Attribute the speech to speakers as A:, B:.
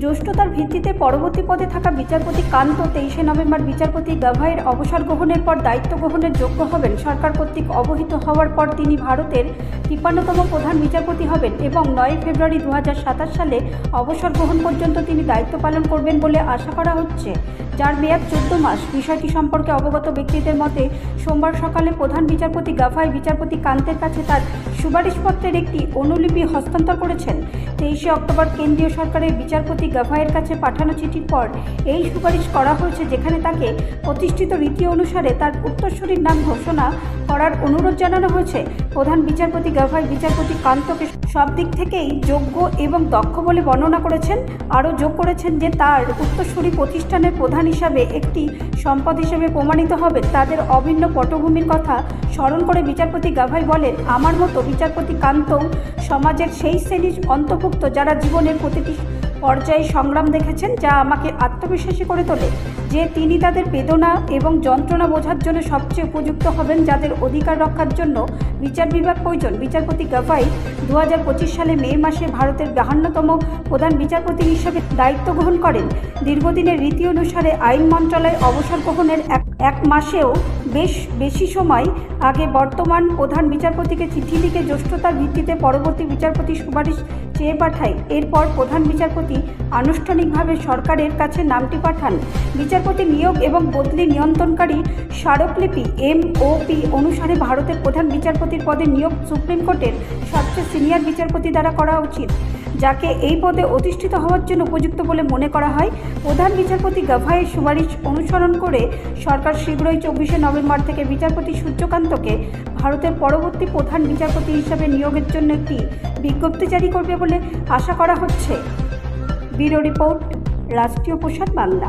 A: জ্যেষ্ঠতার ভিত্তিতে পরবর্তী পদে থাকা বিচারপতি কান্ত 23শে নভেম্বর বিচারপতি গাভাইয়ের অবসর গ্রহণের পর দায়িত্ব গ্রহণের যোগ্য হবেন। সরকার কর্তৃক অবহিত হওয়ার পর তিনি ভারতের 53তম প্রধান বিচারপতি হবেন এবং 9 ফেব্রুয়ারি 2027 সালে অবসর গ্রহণ পর্যন্ত তিনি দায়িত্ব পালন করবেন বলে আশা করা হচ্ছে, যার মেয়াদ 14 মাস। বিষয়টি সম্পর্কে অবগত ব্যক্তিদের মতে সোমবার সকালে প্রধান বিচারপতি গাভাই বিচারপতি কান্তের কাছে তার সুপারিশপত্রের একটি অনুলিপি হস্তান্তর করেছেন। 23শে অক্টোবর কেন্দ্রীয় সরকারের বিচারপতি গাভাইয়ের কাছে পাঠানো চিঠির পর এই সুপারিশ করা হয়েছে, যেখানে তাকে প্রতিষ্ঠিত রীতি অনুসারে তার উত্তরসূরির নাম ঘোষণা করার অনুরোধ জানানো হয়েছে। প্রধান বিচারপতি গাভাই বিচারপতি কান্তকে সব দিক থেকেই যোগ্য এবং দক্ষ বলে বর্ণনা করেছেন। আরও যোগ করেছেন যে তার উত্তরসূরি প্রতিষ্ঠানের প্রধান হিসাবে একটি সম্পদ হিসেবে প্রমাণিত হবে। তাদের অভিন্ন পটভূমির কথা স্মরণ করে বিচারপতি গাভাই বলেন, আমার মতো বিচারপতি কান্তও সমাজের সেই শ্রেণীর অন্তর্ভুক্ত যারা জীবনের প্রতিটি পর্যায়ে সংগ্রাম দেখেছেন, যা আমাকে আত্মবিশ্বাসী করে তোলে যে তিনি তাদের বেদনা এবং যন্ত্রণা বোঝার জন্য সবচেয়ে উপযুক্ত হবেন, যাদের অধিকার রক্ষার জন্য বিচার বিভাগ প্রয়োজন। বিচারপতি গাভাই 2025 সালে মে মাসে ভারতের 52তম প্রধান বিচারপতি হিসেবে দায়িত্ব গ্রহণ করেন। দীর্ঘদিনের রীতি অনুসারে আইন মন্ত্রণালয় অবসর গ্রহণের এক মাসেও বেশি সময় আগে বর্তমান প্রধান বিচারপতিকে চিঠি লিখে জ্যেষ্ঠতার ভিত্তিতে পরবর্তী বিচারপতি সুপারিশ চেয়ে পাঠায়। এরপর প্রধান বিচারপতি আনুষ্ঠানিকভাবে সরকারের কাছে নামটি পাঠান। বিচারপতি নিয়োগ এবং বদলি নিয়ন্ত্রণকারী স্মারকলিপি MOP অনুসারে ভারতের প্রধান বিচারপতির পদে নিয়োগ সুপ্রিম কোর্টের সবচেয়ে সিনিয়র বিচারপতি দ্বারা করা উচিত, যাকে এই পদে অধিষ্ঠিত হওয়ার জন্য উপযুক্ত বলে মনে করা হয়। প্রধান বিচারপতি গাভাইয়ের সুপারিশ অনুসরণ করে সরকার শীঘ্রই 24শে নভেম্বর থেকে বিচারপতি সূর্যকান্তকে ভারতের পরবর্তী প্রধান বিচারপতি হিসাবে নিয়োগের জন্য একটি বিজ্ঞপ্তি জারি করবে বলে আশা করা হচ্ছে। ব্যুরো রিপোর্ট, রাষ্ট্রীয় প্রসার বাংলা।